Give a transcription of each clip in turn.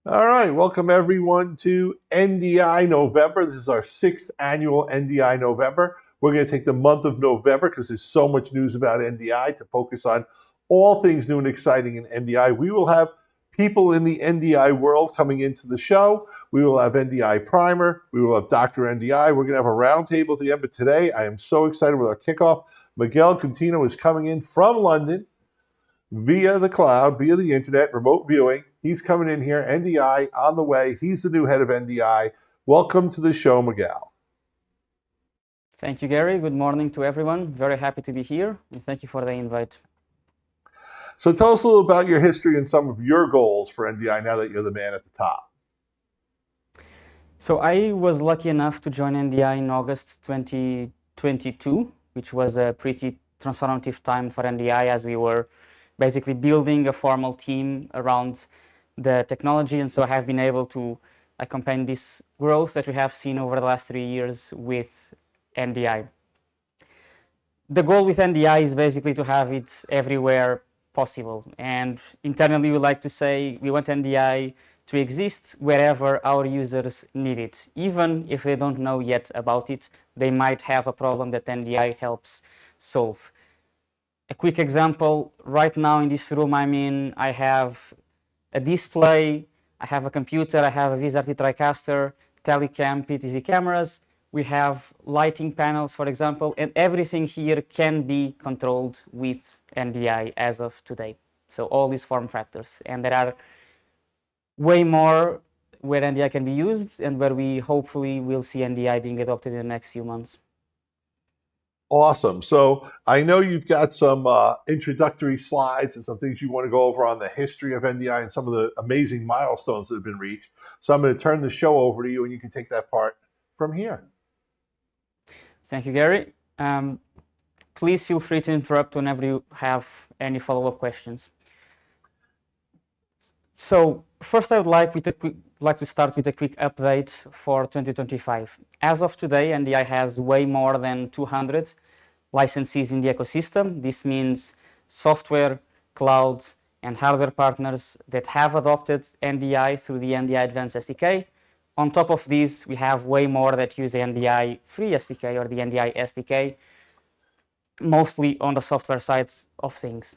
All right, welcome everyone to NDI November. This is our 6th annual NDI November. We're going to take the month of November because there's so much news about NDI to focus on all things new and exciting in NDI. We will have people in the NDI world coming into the show. We will have NDI Primer. We will have Dr. NDI. We're going to have a roundtable at the end, but today I am so excited with our kickoff. Miguel Coutinho is coming in from London via the cloud, via the internet, remote viewing. He's coming in here, NDI on the way. He's the new head of NDI. Welcome to the show, Miguel. Thank you, Gary. Good morning to everyone. Very happy to be here, and thank you for the invite. So tell us a little about your history and some of your goals for NDI now that you're the man at the top. So I was lucky enough to join NDI in August 2022, which was a pretty transformative time for NDI as we were basically building a formal team around the technology. And so I have been able to accompany this growth that we have seen over the last 3 years with NDI. The goal with NDI is basically to have it everywhere possible. And internally, we like to say we want NDI to exist wherever our users need it. Even if they don't know yet about it, they might have a problem that NDI helps solve. A quick example, right now in this room I'm in, I have a display, I have a computer, I have a VSRT TriCaster, Telecam, PTZ cameras, we have lighting panels, for example, and everything here can be controlled with NDI as of today. So all these form factors, and there are way more where NDI can be used and where we hopefully will see NDI being adopted in the next few months. Awesome. So I know you've got some introductory slides and some things you want to go over on the history of NDI and some of the amazing milestones that have been reached. So I'm going to turn the show over to you and you can take that part from here. Thank you, Gary. Please feel free to interrupt whenever you have any follow-up questions. So first, I would like to start with a quick update for 2025. As of today, NDI has way more than 200 licensees in the ecosystem. This means software, cloud, and hardware partners that have adopted NDI through the NDI Advanced SDK. On top of these, we have way more that use the NDI Free SDK or the NDI SDK, mostly on the software side of things.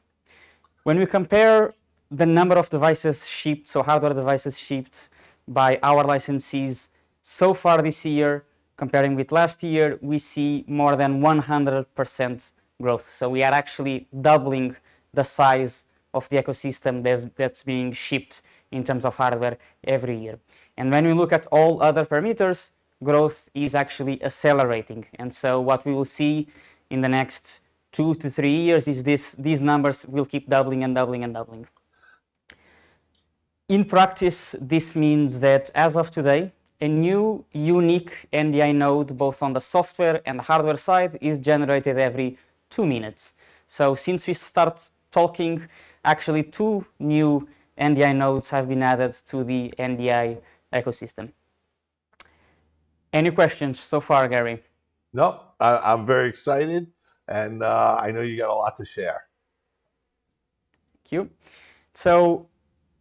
When we compare the number of devices shipped, so hardware devices shipped by our licensees so far this year, comparing with last year, we see more than 100% growth. So we are actually doubling the size of the ecosystem that's being shipped in terms of hardware every year. And when we look at all other parameters, growth is actually accelerating. And so what we will see in the next 2 to 3 years is these numbers will keep doubling and doubling and doubling. In practice, this means that as of today, a new unique NDI node, both on the software and the hardware side, is generated every 2 minutes. So since we start talking, actually 2 new NDI nodes have been added to the NDI ecosystem. Any questions so far, Gary? No, I'm very excited, and I know you got a lot to share. Thank you. So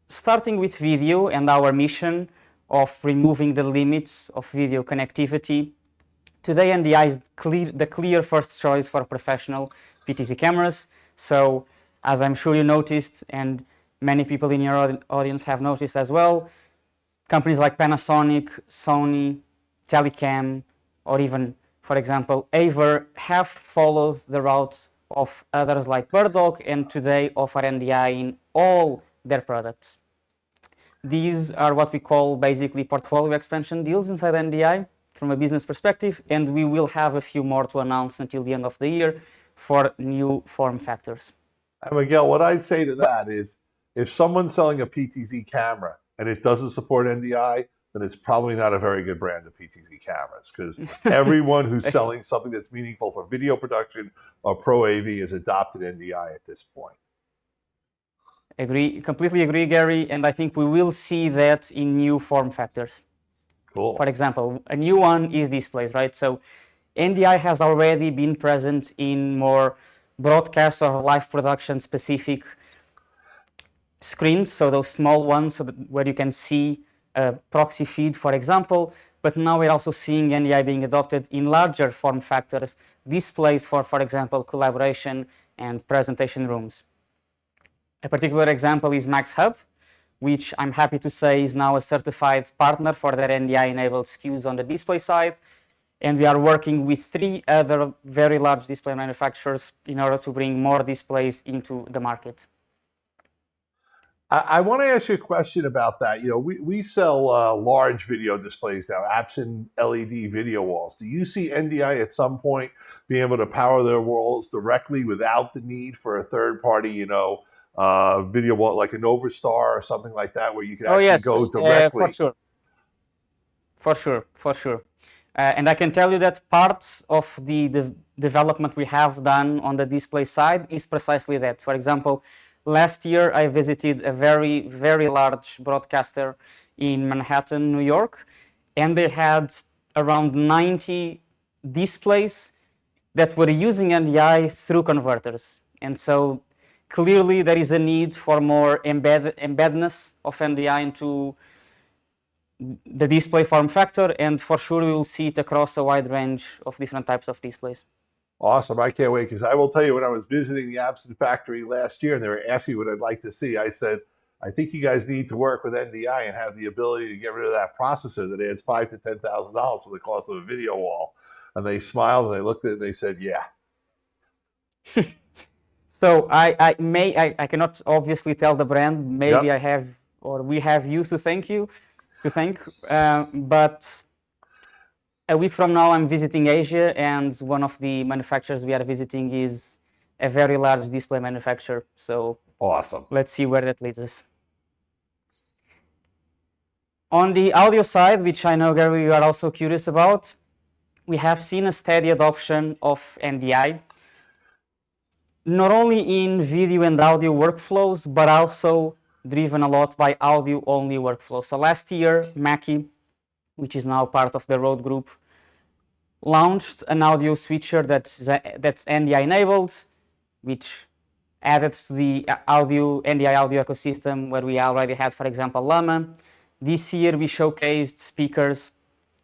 starting with video and our mission of removing the limits of video connectivity, today NDI is the clear first choice for professional PTZ cameras. So as I'm sure you noticed, and many people in your audience have noticed as well, companies like Panasonic, Sony, Telecam, or even, for example, Aver have followed the route of others like Birdog and today offer NDI in all their products. These are what we call basically portfolio expansion deals inside NDI from a business perspective, and we will have a few more to announce until the end of the year for new form factors. And Miguel, what I'd say to that is if someone's selling a PTZ camera and it doesn't support NDI, then it's probably not a very good brand of PTZ cameras, because everyone who's selling something that's meaningful for video production or Pro AV has adopted NDI at this point. Completely agree, Gary, and I think we will see that in new form factors. Cool. For example, a new one is displays, right? So NDI has already been present in more broadcast or live production specific screens, so those small ones, so that where you can see a proxy feed, for example. But now we're also seeing NDI being adopted in larger form factors, displays for example, collaboration and presentation rooms. A particular example is MaxHub, which I'm happy to say is now a certified partner for their NDI-enabled SKUs on the display side. And we are working with 3 other very large display manufacturers in order to bring more displays into the market. I want to ask you a question about that. You know, we sell large video displays now, apps and LED video walls. Do you see NDI at some point being able to power their walls directly without the need for a third party, you know, video wall like an Overstar or something like that, where you can actually go directly? For sure. For sure, for sure. And I can tell you that parts of the development we have done on the display side is precisely that. For example, last year I visited a very, very large broadcaster in Manhattan, New York, and they had around 90 displays that were using NDI through converters. And so clearly there is a need for more embeddedness of NDI into the display form factor, and for sure we will see it across a wide range of different types of displays. Awesome. I can't wait, because I will tell you, when I was visiting the Absent Factory last year and they were asking what I'd like to see, I said, I think you guys need to work with NDI and have the ability to get rid of that processor that adds $5,000 to $10,000 to the cost of a video wall. And they smiled and they looked at it and they said, yeah. So I cannot obviously tell the brand. Maybe Yep. I have, or we have you to thank, but a week from now I'm visiting Asia, and one of the manufacturers we are visiting is a very large display manufacturer. So Awesome. let's see where that leads us. On the audio side, which I know, Gary, you are also curious about, we have seen a steady adoption of NDI, not only in video and audio workflows, but also driven a lot by audio-only workflows. So last year, Mackie, which is now part of the Rode Group, launched an audio switcher that's NDI enabled, which added to the NDI audio ecosystem where we already had, for example, Llama. This year we showcased speakers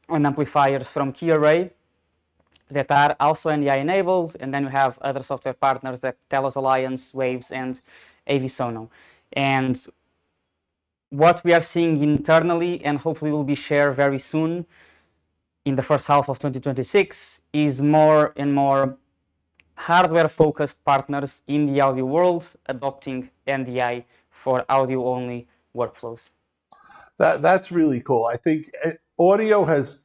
and amplifiers from KeyArray that are also NDI enabled, and then we have other software partners like Telos Alliance, Waves, and AVSono. And what we are seeing internally, and hopefully will be shared very soon in the first half of 2026, is more and more hardware-focused partners in the audio world adopting NDI for audio-only workflows. That's really cool. I think audio has,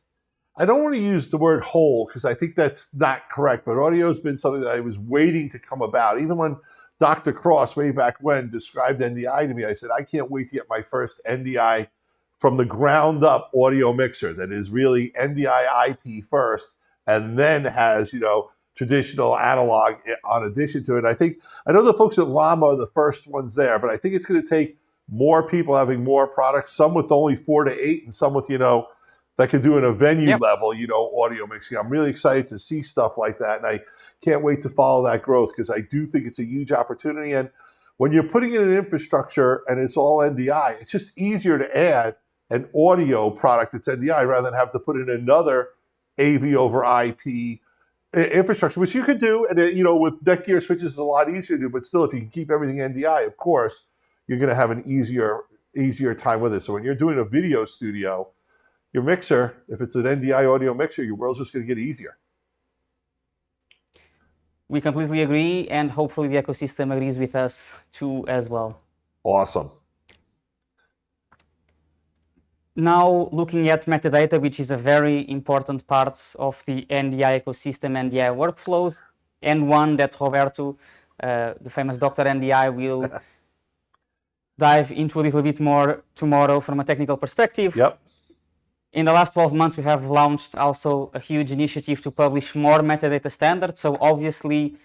I don't want to use the word whole because I think that's not correct, but audio has been something that I was waiting to come about. Even when Dr. Cross, way back when, described NDI to me, I said, I can't wait to get my first NDI from the ground up audio mixer that is really NDI IP first and then has, you know, traditional analog on addition to it. I know the folks at Llama are the first ones there, but I think it's going to take more people having more products, some with only 4 to 8 and some with, you know, that can do in a venue level, you know, audio mixing. I'm really excited to see stuff like that. And I can't wait to follow that growth because I do think it's a huge opportunity. And when you're putting in an infrastructure and it's all NDI, it's just easier to add an audio product that's NDI rather than have to put in another AV over IP infrastructure, which you could do. And, you know, with Netgear switches, it's a lot easier to do. But still, if you can keep everything NDI, of course, you're going to have an easier time with it. So when you're doing a video studio, your mixer, if it's an NDI audio mixer, your world's just going to get easier. We completely agree, and hopefully the ecosystem agrees with us too as well. Awesome. Now looking at metadata, which is a very important part of the NDI ecosystem, NDI workflows, and one that Roberto, the famous Dr. NDI, will dive into a little bit more tomorrow from a technical perspective. Yep. In the last 12 months, we have launched also a huge initiative to publish more metadata standards. So obviously,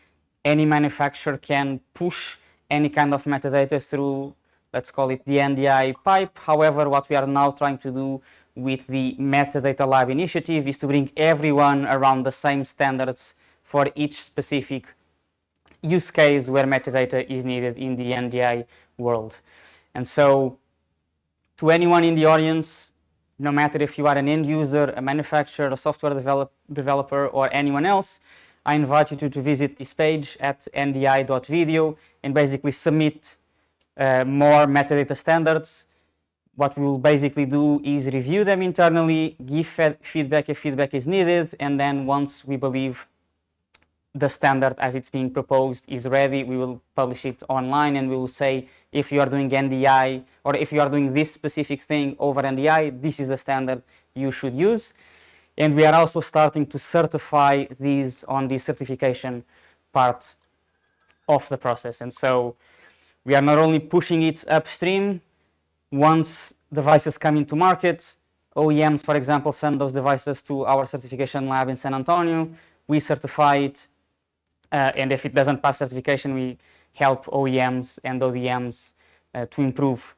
any manufacturer can push any kind of metadata through, let's call it the NDI pipe. However, what we are now trying to do with the Metadata Lab initiative is to bring everyone around the same standards for each specific use case where metadata is needed in the NDI world. And so to anyone in the audience, no matter if you are an end user, a manufacturer, a software developer, or anyone else, I invite you to visit this page at ndi.video and basically submit more metadata standards. What we will basically do is review them internally, give feedback if feedback is needed, and then once we believe the standard as it's being proposed is ready, we will publish it online, and we will say if you are doing NDI or if you are doing this specific thing over NDI, this is the standard you should use. And we are also starting to certify these on the certification part of the process. And so we are not only pushing it upstream. Once devices come into market, OEMs, for example, send those devices to our certification lab in San Antonio. We certify it. And if it doesn't pass certification, we help OEMs and ODMs to improve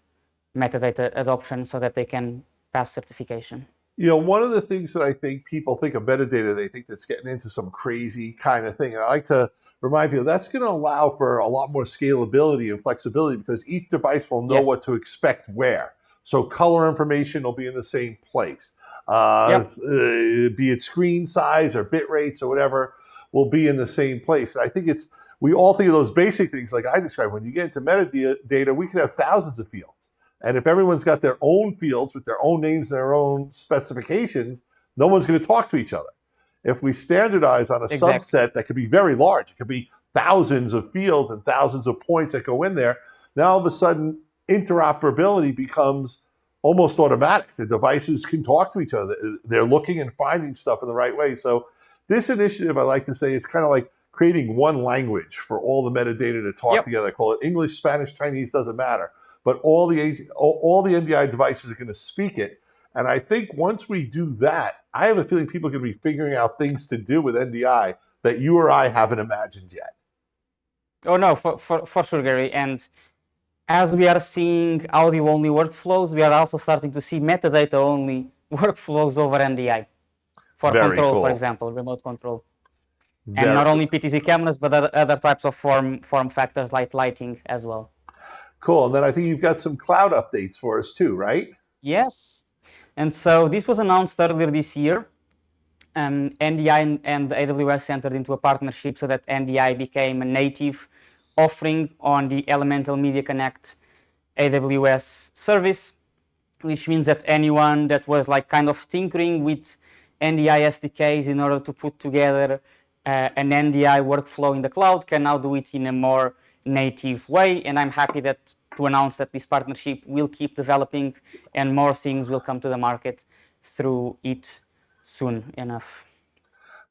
metadata adoption so that they can pass certification. You know, one of the things that I think people think of metadata, they think that's getting into some crazy kind of thing. And I like to remind people that's going to allow for a lot more scalability and flexibility because each device will know what to expect where. So color information will be in the same place. Be it screen size or bit rates or whatever will be in the same place. And I think we all think of those basic things like I described. When you get into metadata, we can have thousands of fields. And if everyone's got their own fields with their own names and their own specifications, no one's going to talk to each other. If we standardize on a subset that could be very large, it could be thousands of fields and thousands of points that go in there, now all of a sudden interoperability becomes almost automatic. The devices can talk to each other. They're looking and finding stuff in the right way. So this initiative, I like to say, it's kind of like creating one language for all the metadata to talk together. I call it English, Spanish, Chinese, doesn't matter. But all the NDI devices are going to speak it. And I think once we do that, I have a feeling people are going to be figuring out things to do with NDI that you or I haven't imagined yet. Oh, no, for sure, Gary. And as we are seeing audio-only workflows, we are also starting to see metadata-only workflows over NDI. For control, for example, remote control. And not only PTZ cameras, but other types of form factors like lighting as well. Cool. And then I think you've got some cloud updates for us too, right? Yes. And so this was announced earlier this year. NDI and AWS entered into a partnership so that NDI became a native offering on the Elemental Media Connect AWS service, which means that anyone that was like kind of tinkering with NDI SDKs in order to put together an NDI workflow in the cloud can now do it in a more native way. And I'm happy to announce that this partnership will keep developing and more things will come to the market through it soon enough.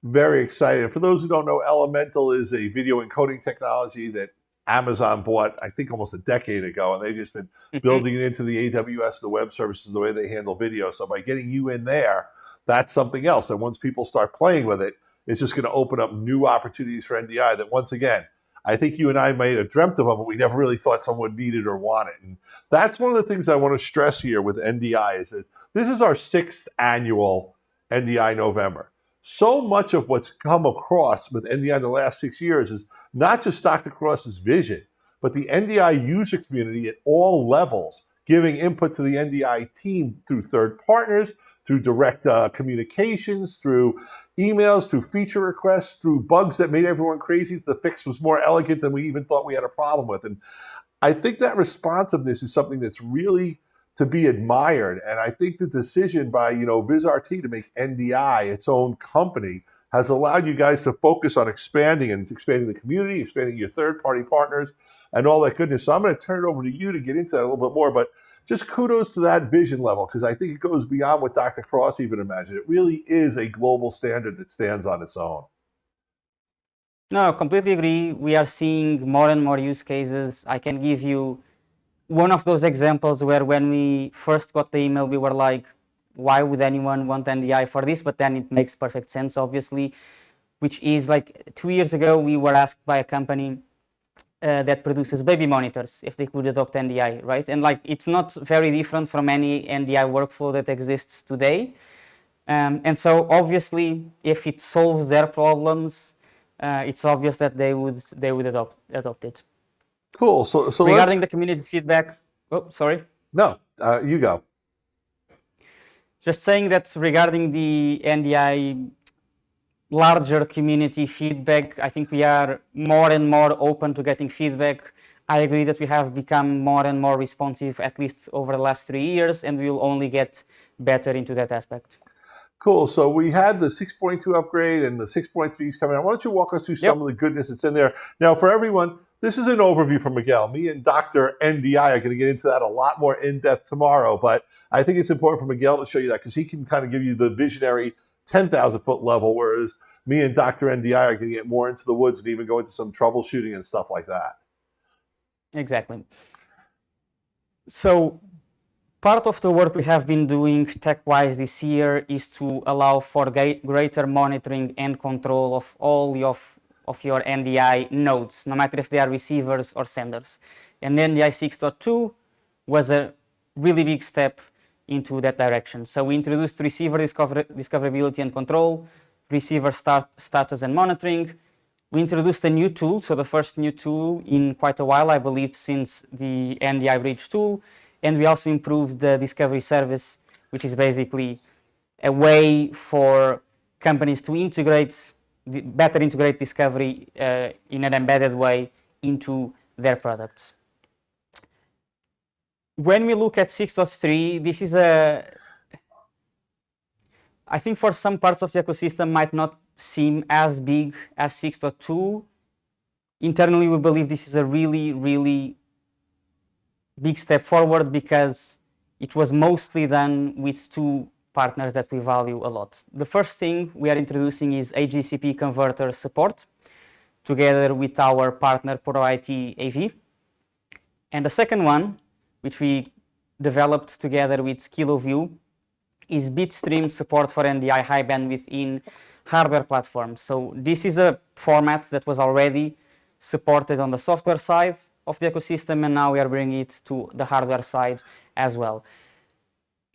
Very excited. For those who don't know, Elemental is a video encoding technology that Amazon bought, I think, almost a decade ago, and they've just been building it into the AWS, the web services, the way they handle video. So by getting you in there, that's something else. And once people start playing with it, it's just going to open up new opportunities for NDI that, once again, I think you and I may have dreamt of them, but we never really thought someone would need it or want it. And that's one of the things I want to stress here with NDI is that this is our 6th annual NDI November. So much of what's come across with NDI in the last 6 years is not just Dr. Cross's vision, but the NDI user community at all levels giving input to the NDI team through third partners, through direct communications, through emails, through feature requests, through bugs that made everyone crazy. The fix was more elegant than we even thought we had a problem with. And I think that responsiveness is something that's really to be admired. And I think the decision by, VizRT to make NDI its own company has allowed you guys to focus on expanding the community, expanding your third-party partners, and all that goodness. So I'm going to turn it over to you to get into that a little bit more. But just kudos to that vision level, because I think it goes beyond what Dr. Cross even imagined. It really is a global standard that stands on its own. No, completely agree. We are seeing more and more use cases. I can give you one of those examples where when we first got the email, we were like, why would anyone want NDI for this? But then it makes perfect sense, obviously, which is like 2 years ago, we were asked by a company that produces baby monitors if they could adopt NDI, right? And like, it's not very different from any NDI workflow that exists today. And so obviously, if it solves their problems, it's obvious that they would adopt it. Cool. So regarding the community feedback, Oh, sorry. No, you go. Just saying that regarding the NDI larger community feedback, I think we are more and more open to getting feedback. I agree that we have become more and more responsive, at least over the last 3 years, and we will only get better into that aspect. Cool. So we had the 6.2 upgrade and the 6.3 is coming out. Why don't you walk us through some Yep. of the goodness that's in there? Now, for everyone, this is an overview from Miguel. Me and Dr. NDI are going to get into that a lot more in depth tomorrow, but I think it's important for Miguel to show you that because he can kind of give you the visionary 10,000 foot level, whereas me and Dr. NDI are going to get more into the woods and even go into some troubleshooting and stuff like that. Exactly. So part of the work we have been doing tech-wise this year is to allow for greater monitoring and control of all of your NDI nodes, no matter if they are receivers or senders. And NDI 6.2 was a really big step into that direction. So we introduced receiver discoverability and control, receiver status and monitoring. We introduced a new tool, so the first new tool in quite a while, I believe, since the NDI Bridge tool. And we also improved the discovery service, which is basically a way for companies to better integrate discovery in an embedded way into their products. When we look at 6.3, this is I think for some parts of the ecosystem might not seem as big as 6.2. Internally, we believe this is a really, really big step forward because it was mostly done with two partners that we value a lot. The first thing we are introducing is HDCP converter support together with our partner ProIT AV. And the second one, which we developed together with KiloView, is bitstream support for NDI high bandwidth in hardware platforms. So this is a format that was already supported on the software side of the ecosystem, and now we are bringing it to the hardware side as well.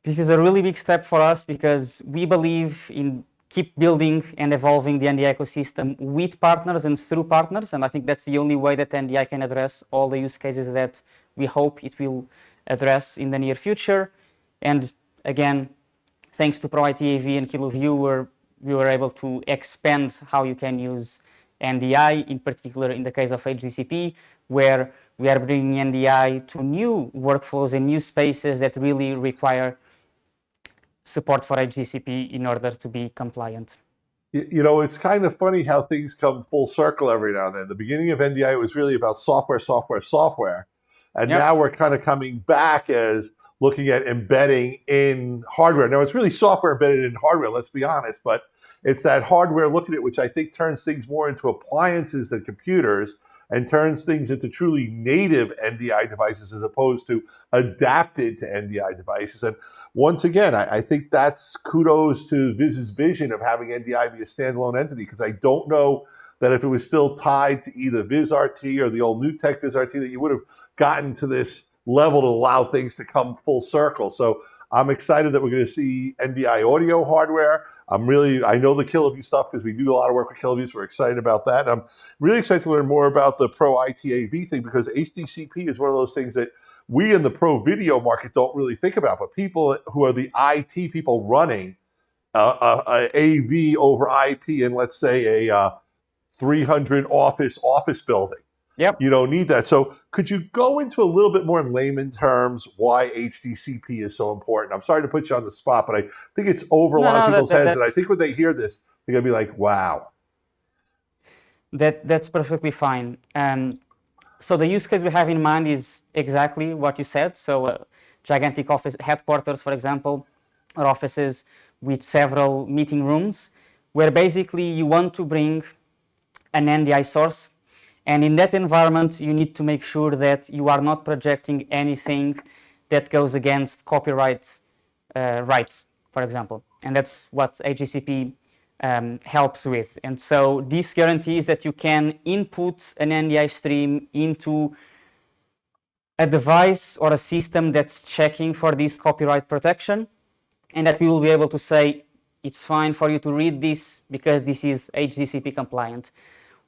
This is a really big step for us because we believe in keep building and evolving the NDI ecosystem with partners and through partners, and I think that's the only way that NDI can address all the use cases that we hope it will address in the near future. And again, thanks to ProIT AV and KiloView, we were able to expand how you can use NDI, in particular in the case of HDCP, where we are bringing NDI to new workflows and new spaces that really require support for HDCP in order to be compliant. You know, it's kind of funny how things come full circle every now and then. The beginning of NDI was really about software, software, software. And Yep. now we're kind of coming back as looking at embedding in hardware. Now, it's really software embedded in hardware, let's be honest, but it's that hardware look at it, which I think turns things more into appliances than computers and turns things into truly native NDI devices as opposed to adapted to NDI devices. And once again, I think that's kudos to Viz's vision of having NDI be a standalone entity, because I don't know that if it was still tied to either VizRT or the old NewTek VizRT that you would have gotten to this level to allow things to come full circle. So I'm excited that we're going to see NDI audio hardware. I know the KiloView stuff because we do a lot of work with KiloView, so we're excited about that. I'm really excited to learn more about the Pro ITAV thing because HDCP is one of those things that we in the pro video market don't really think about, but people who are the IT people running a AV over IP in, let's say, a 300 office building. Yep. You don't need that. So could you go into a little bit more in layman terms why HDCP is so important? I'm sorry to put you on the spot, but I think it's over a lot of people's heads. And I think when they hear this, they're going to be like, wow. That's perfectly fine. So the use case we have in mind is exactly what you said. So gigantic office headquarters, for example, or offices with several meeting rooms, where basically you want to bring an NDI source. And in that environment, you need to make sure that you are not projecting anything that goes against copyright rights, for example. And that's what HDCP helps with. And so this guarantees that you can input an NDI stream into a device or a system that's checking for this copyright protection, and that we will be able to say, it's fine for you to read this because this is HDCP compliant.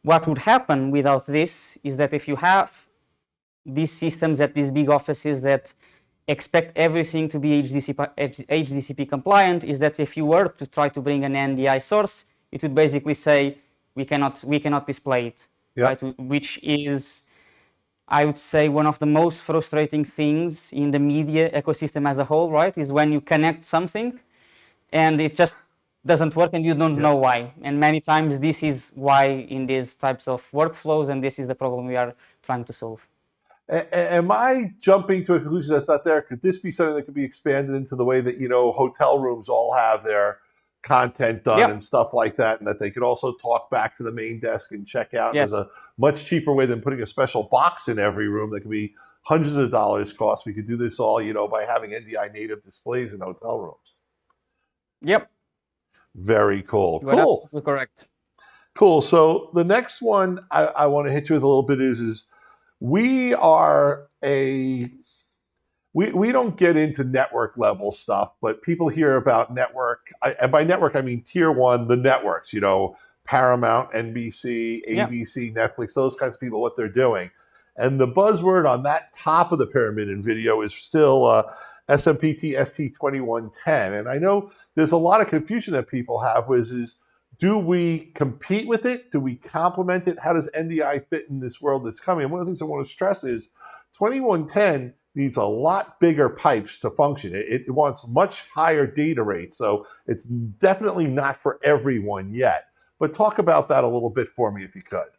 What would happen without this is that if you have these systems at these big offices that expect everything to be HDCP compliant is that if you were to try to bring an NDI source, it would basically say we cannot display it, Yep. right? Which is, I would say, one of the most frustrating things in the media ecosystem as a whole, right? Is when you connect something and it just doesn't work and you don't know why. And many times this is why in these types of workflows, and this is the problem we are trying to solve. Am I jumping to a conclusion that's not there? Could this be something that could be expanded into the way that, hotel rooms all have their content done and stuff like that, and that they could also talk back to the main desk and check out? Yes. There's a much cheaper way than putting a special box in every room that could be hundreds of dollars cost. We could do this all, by having NDI native displays in hotel rooms. Yep. Very cool. You are absolutely correct. Cool. So the next one I want to hit you with a little bit is we don't get into network level stuff, but people hear about network, and by network I mean tier one, the networks, Paramount, NBC, ABC, Netflix, those kinds of people, what they're doing. And the buzzword on that top of the pyramid in video is still SMPTE ST2110. And I know there's a lot of confusion that people have, is do we compete with it? Do we complement it? How does NDI fit in this world that's coming? And one of the things I want to stress is 2110 needs a lot bigger pipes to function. It wants much higher data rates. So it's definitely not for everyone yet. But talk about that a little bit for me if you could.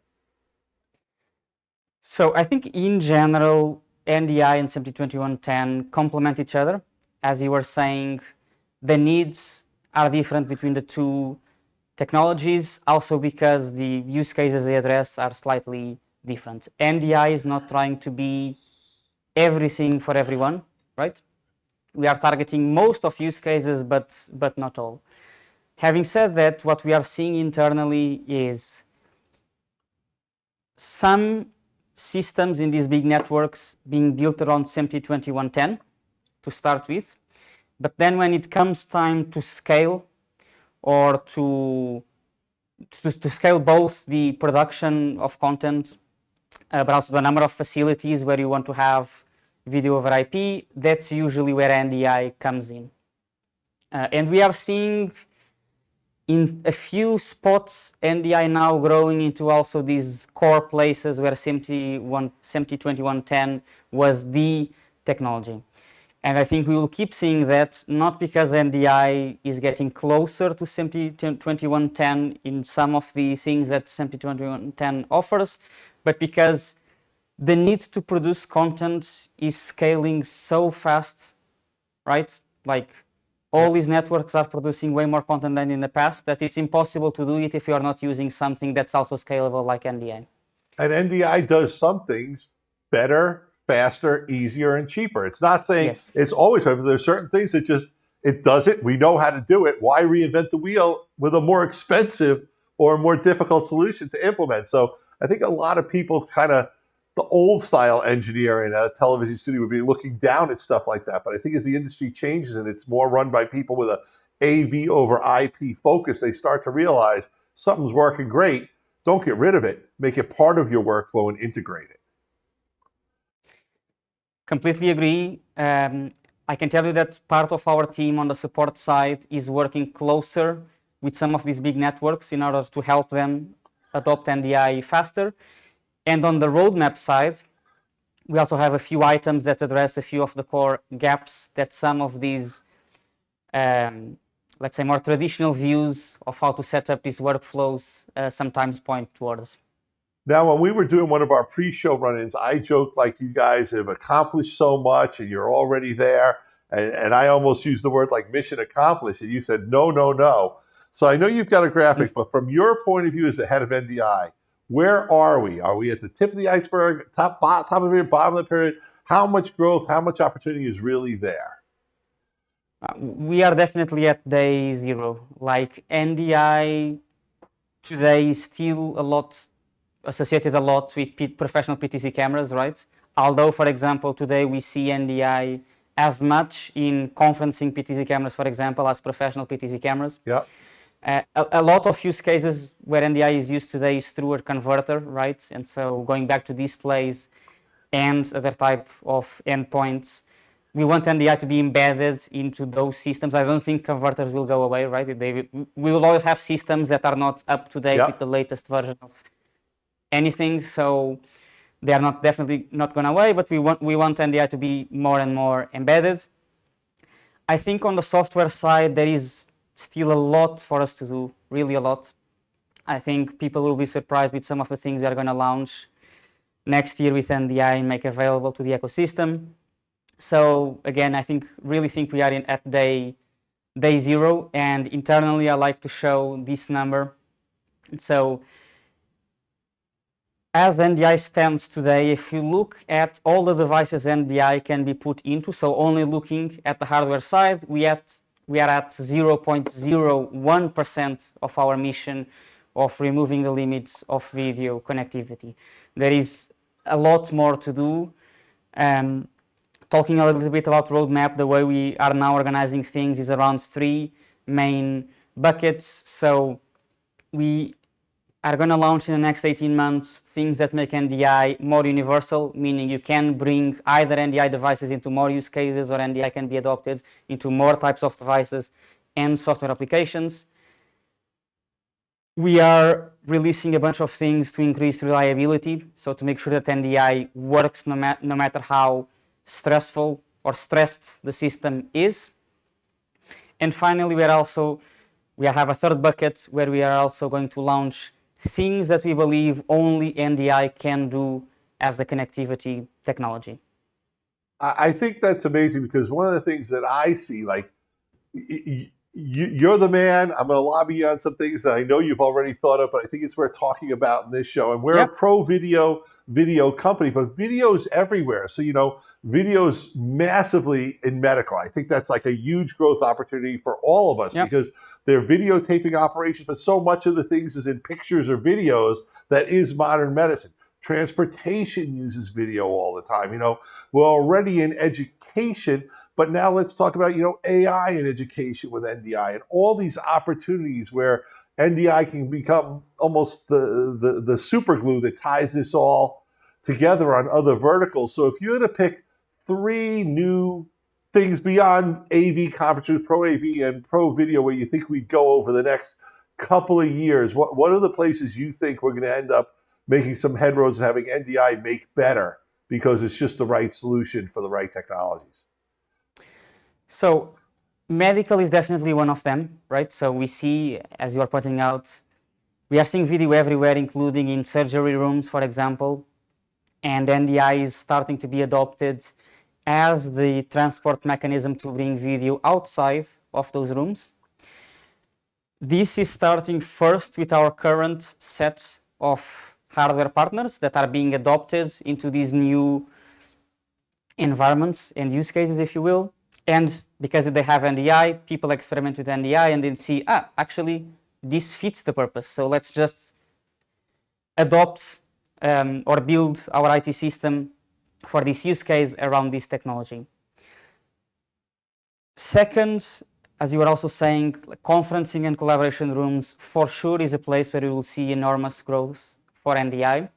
So I think in general, NDI and SMPTE2110 complement each other. As you were saying, the needs are different between the two technologies, also because the use cases they address are slightly different. NDI is not trying to be everything for everyone, right? We are targeting most of use cases, but not all. Having said that, what we are seeing internally is some systems in these big networks being built around SMPTE2110 to start with, but then when it comes time to scale or to scale both the production of content, but also the number of facilities where you want to have video over IP, that's usually where NDI comes in. And we are seeing in a few spots NDI now growing into also these core places where SMPTE2110 was the technology. And I think we will keep seeing that, not because NDI is getting closer to SMPTE2110 in some of the things that SMPTE2110 offers, but because the need to produce content is scaling so fast, right? Like all these networks are producing way more content than in the past, that it's impossible to do it if you are not using something that's also scalable like NDI. And NDI does some things better, faster, easier, and cheaper. It's not saying it's always better, but there's certain things that it does it. We know how to do it. Why reinvent the wheel with a more expensive or more difficult solution to implement? So I think a lot of people the old style engineer in a television studio would be looking down at stuff like that. But I think as the industry changes and it's more run by people with a AV over IP focus, they start to realize something's working great. Don't get rid of it. Make it part of your workflow and integrate it. Completely agree. I can tell you that part of our team on the support side is working closer with some of these big networks in order to help them adopt NDI faster. And on the roadmap side, we also have a few items that address a few of the core gaps that some of these, let's say, more traditional views of how to set up these workflows sometimes point towards. Now, when we were doing one of our pre-show run-ins, I joked like you guys have accomplished so much and you're already there. And I almost used the word like mission accomplished. And you said, no, no, no. So I know you've got a graphic, but from your point of view as the head of NDI, where are we? Are we at the tip of the iceberg, top of the pyramid, bottom of the pyramid? How much growth, how much opportunity is really there? We are definitely at day zero. Like NDI today is still associated a lot with professional PTZ cameras, right? Although, for example, today we see NDI as much in conferencing PTZ cameras, for example, as professional PTZ cameras. Yeah. A lot of use cases where NDI is used today is through a converter, right? And so going back to displays, and other type of endpoints. We want NDI to be embedded into those systems. I don't think converters will go away, right? We will always have systems that are not up to date with the latest version of anything. So they are not definitely not going away, but we want NDI to be more and more embedded. I think on the software side, there is still a lot for us to do, really a lot. I think people will be surprised with some of the things we are going to launch next year with NDI and make available to the ecosystem. So again, I really think we are at day zero, and internally I like to show this number. So as NDI stands today, if you look at all the devices NDI can be put into, so only looking at the hardware side, we are at 0.01% of our mission of removing the limits of video connectivity. There is a lot more to do. Talking a little bit about roadmap, the way we are now organizing things is around 3 main buckets. So we are going to launch in the next 18 months things that make NDI more universal, meaning you can bring either NDI devices into more use cases, or NDI can be adopted into more types of devices and software applications. We are releasing a bunch of things to increase reliability, so to make sure that NDI works no matter how stressful or stressed the system is. And finally, we have a third bucket where we are also going to launch things that we believe only NDI can do as a connectivity technology. I think that's amazing, because one of the things that I see, like, you're the man. I'm going to lobby you on some things that I know you've already thought of, but I think it's worth talking about in this show. And we're a pro video company, but video's everywhere. So, video's massively in medical. I think that's like a huge growth opportunity for all of us, because they're videotaping operations, but so much of the things is in pictures or videos that is modern medicine. Transportation uses video all the time. We're already in education, but now let's talk about, AI in education with NDI and all these opportunities where NDI can become almost the super glue that ties this all together on other verticals. So if you had to pick 3 new things beyond AV conferences, Pro AV and Pro Video, where you think we'd go over the next couple of years, what are the places you think we're going to end up making some headroads and having NDI make better because it's just the right solution for the right technologies? So medical is definitely one of them, right? So we see, as you are pointing out, we are seeing video everywhere, including in surgery rooms, for example, and NDI is starting to be adopted as the transport mechanism to bring video outside of those rooms. This is starting first with our current set of hardware partners that are being adopted into these new environments and use cases, if you will. And because they have NDI, people experiment with NDI and then see, actually, this fits the purpose. So let's just adopt or build our IT system for this use case around this technology. Second, as you were also saying, conferencing and collaboration rooms for sure is a place where we will see enormous growth for NDI,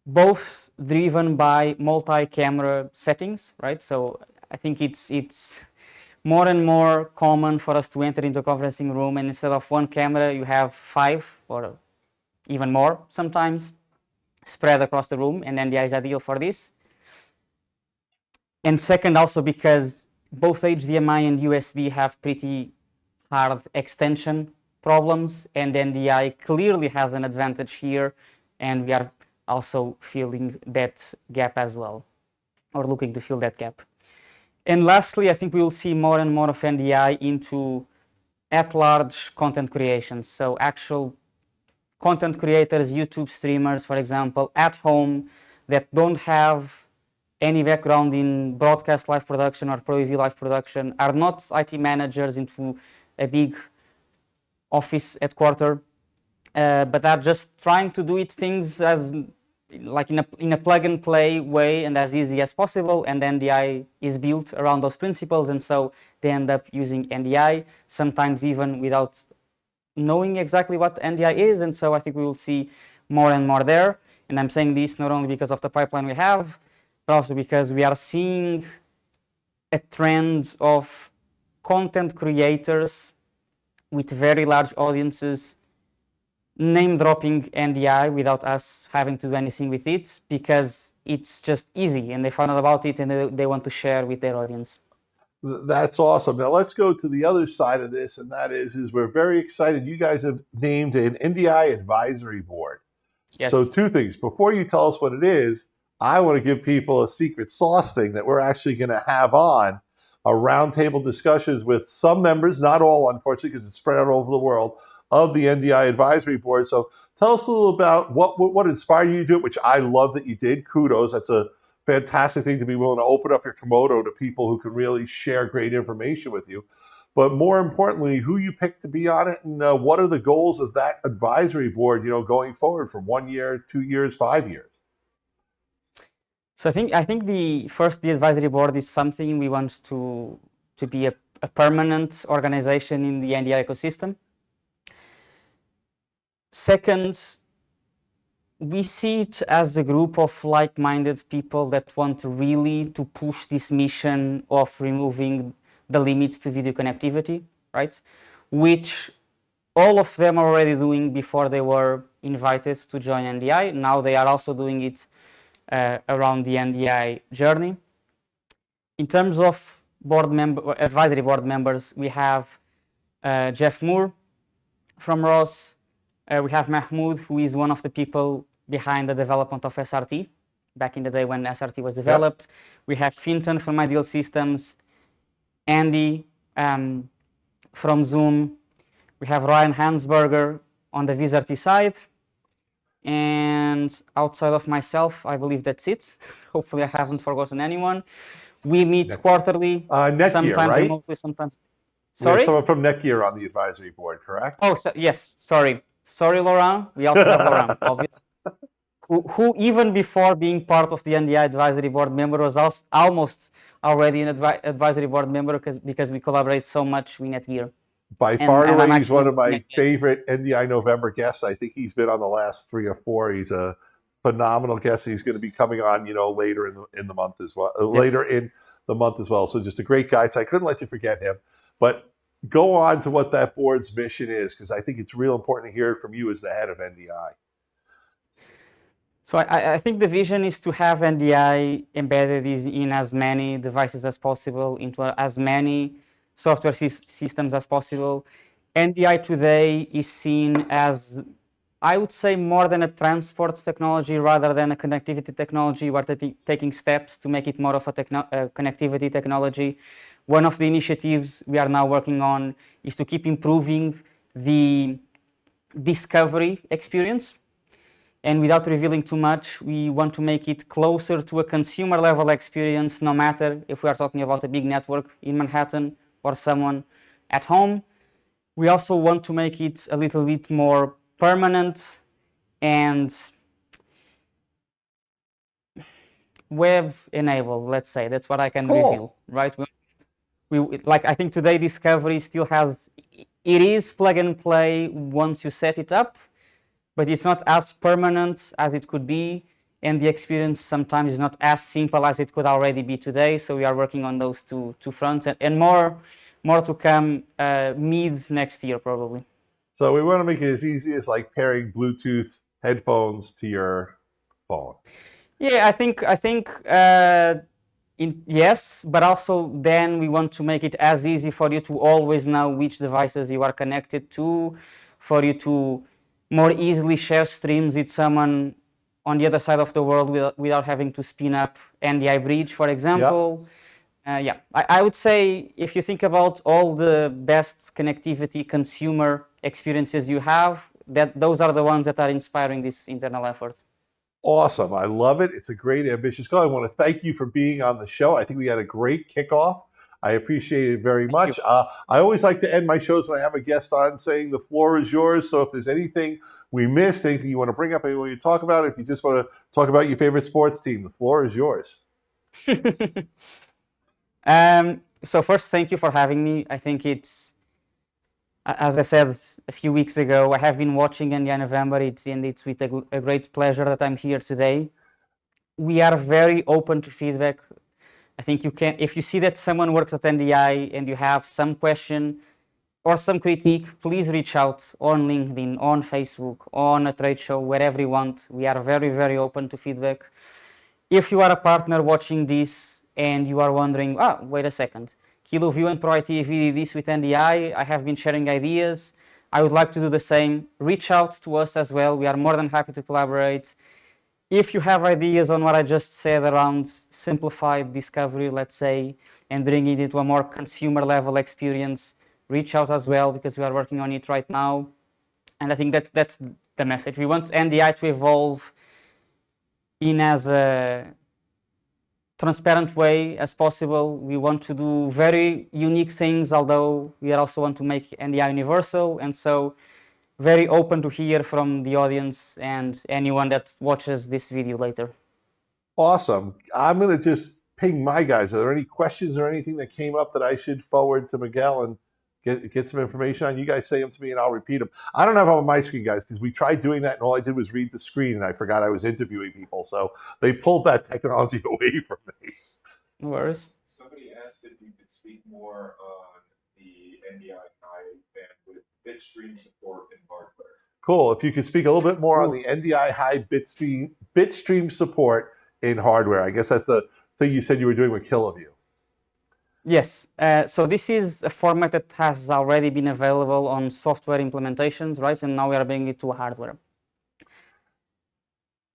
both driven by multi-camera settings, right? So I think it's more and more common for us to enter into a conferencing room, and instead of 1 camera, you have 5 or even more sometimes spread across the room, and NDI is ideal for this. And second, also because both HDMI and USB have pretty hard extension problems, and NDI clearly has an advantage here, and we are also filling that gap as well, or looking to fill that gap. And lastly, I think we will see more and more of NDI into at-large content creation. So actual content creators, YouTube streamers, for example, at home that don't have any background in broadcast live production or Pro AV live production, are not IT managers into a big office headquarter, but are just trying to do things as like in a plug and play way and as easy as possible, and NDI is built around those principles, and so they end up using NDI, sometimes even without knowing exactly what NDI is, and so I think we will see more and more there. And I'm saying this not only because of the pipeline we have, but also because we are seeing a trend of content creators with very large audiences name dropping NDI without us having to do anything with it, because it's just easy and they found out about it and they want to share with their audience. That's awesome. Now let's go to the other side of this, and that is we're very excited. You guys have named an NDI advisory board. Yes. So two things. Before you tell us what it is, I want to give people a secret sauce thing that we're actually going to have on a roundtable discussions with some members, not all, unfortunately, because it's spread out over the world, of the NDI advisory board. So tell us a little about what inspired you to do it, which I love that you did. Kudos. That's a fantastic thing to be willing to open up your Komodo to people who can really share great information with you. But more importantly, who you picked to be on it, and what are the goals of that advisory board, going forward from 1 year, 2 years, 5 years? So I think the advisory board is something we want to be a permanent organization in the NDI ecosystem. Second, we see it as a group of like-minded people that want really to push this mission of removing the limits to video connectivity, right? Which all of them are already doing before they were invited to join NDI. Now they are also doing it around the NDI journey. In terms of advisory board members, we have Jeff Moore from ROS. We have Mahmoud, who is one of the people behind the development of SRT, back in the day when SRT was developed. Yep. We have Finton from Ideal Systems, Andy from Zoom. We have Ryan Hansberger on the VizRT side. And outside of myself, I believe that's it. Hopefully I haven't forgotten anyone. We meet quarterly, sometimes right? remotely, sometimes. Sorry? We have someone from Netgear on the advisory board, correct? Oh, yes, sorry. Sorry, Laurent. We also have Laurent, obviously. Who even before being part of the NDI advisory board member was almost already an advisory board member because we collaborate so much with Netgear. By far and away, he's one of my favorite NDI November guests. I think he's been on the last 3 or 4. He's a phenomenal guest. He's going to be coming on, later in the month as well. Yes. Later in the month as well. So just a great guy. So I couldn't let you forget him. But go on to what that board's mission is, because I think it's real important to hear it from you as the head of NDI. So I think the vision is to have NDI embedded in as many devices as possible, into as many software systems as possible. NDI today is seen as, I would say, more than a transport technology rather than a connectivity technology. We're taking steps to make it more of a connectivity technology. One of the initiatives we are now working on is to keep improving the discovery experience. And without revealing too much, we want to make it closer to a consumer level experience, no matter if we are talking about a big network in Manhattan or someone at home. We also want to make it a little bit more permanent and web enabled, let's say. That's what I can reveal, right? I think today discovery still has, it is plug and play once you set it up, but it's not as permanent as it could be, and the experience sometimes is not as simple as it could already be today. So we are working on those two fronts, and more to come mid next year probably. So we want to make it as easy as like pairing Bluetooth headphones to your phone. Yeah, I think yes, but also then we want to make it as easy for you to always know which devices you are connected to, for you to more easily share streams with someone on the other side of the world without having to spin up NDI Bridge, for example. Yep. I would say if you think about all the best connectivity consumer experiences you have, those are the ones that are inspiring this internal effort. Awesome. I love it. It's a great, ambitious goal. I want to thank you for being on the show. I think we had a great kickoff. I appreciate it very much. I always like to end my shows when I have a guest on saying the floor is yours. So if there's anything we missed, anything you want to bring up, anything you want to talk about, if you just want to talk about your favorite sports team, the floor is yours. So first, thank you for having me. I think it's As I said a few weeks ago, I have been watching NDI November. It's with a great pleasure that I'm here today. We are very open to feedback. I think you can, if you see that someone works at NDI and you have some question or some critique, please reach out on LinkedIn, on Facebook, on a trade show, wherever you want. We are very, very open to feedback. If you are a partner watching this and you are wondering, wait a second, KiloView and ProITV did this with NDI. I have been sharing ideas. I would like to do the same. Reach out to us as well. We are more than happy to collaborate. If you have ideas on what I just said around simplified discovery, let's say, and bringing it to a more consumer level experience, reach out as well, because we are working on it right now. And I think that's the message. We want NDI to evolve in as a transparent way as possible. We want to do very unique things, although we also want to make NDI universal. And so very open to hear from the audience and anyone that watches this video later. Awesome. I'm going to just ping my guys. Are there any questions or anything that came up that I should forward to Miguel and get some information on? You guys say them to me and I'll repeat them. I don't have them on my screen, guys, because we tried doing that and all I did was read the screen and I forgot I was interviewing people. So they pulled that technology away from me. No worries. Somebody asked if you could speak more on the NDI high bandwidth bitstream support in hardware. Cool. If you could speak a little bit more on the NDI high bitstream support in hardware. I guess that's the thing you said you were doing with KiloView. Yes. So this is a format that has already been available on software implementations, right? And now we are bringing it to hardware.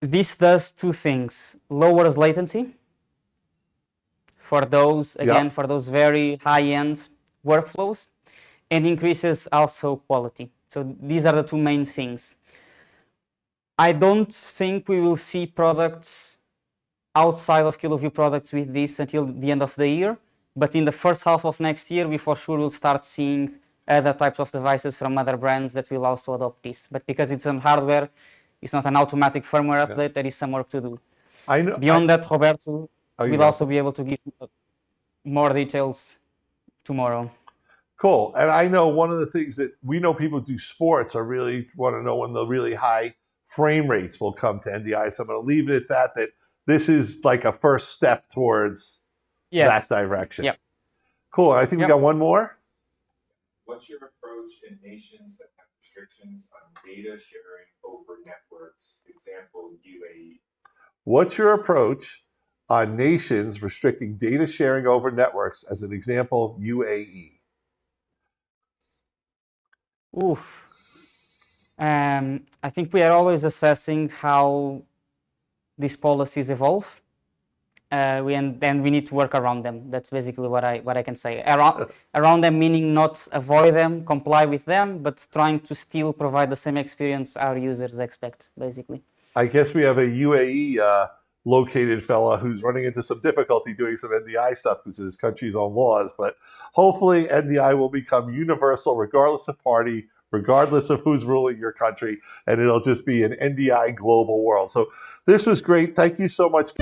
This does two things. Lowers latency for those, again, for those very high-end workflows, and increases also quality. So these are the two main things. I don't think we will see products outside of KiloView products with this until the end of the year. But in the first half of next year, we for sure will start seeing other types of devices from other brands that will also adopt this. But because it's on hardware, it's not an automatic firmware update. There is some work to do. I know. Beyond that, Roberto will also be able to give more details tomorrow. Cool. And I know one of the things that we know people do sports are really want to know when the really high frame rates will come to NDI. So I'm going to leave it at that this is like a first step towards that direction. Yep. Cool. I think we got one more. What's your approach in nations that have restrictions on data sharing over networks? Example, UAE. What's your approach on nations restricting data sharing over networks? As an example, UAE. Oof. I think we are always assessing how these policies evolve. And we need to work around them. That's basically what I can say. Around them meaning not avoid them, comply with them, but trying to still provide the same experience our users expect, basically. I guess we have a UAE located fella who's running into some difficulty doing some NDI stuff because of his country's own laws, but hopefully NDI will become universal regardless of party, regardless of who's ruling your country, and it'll just be an NDI global world. So this was great. Thank you so much.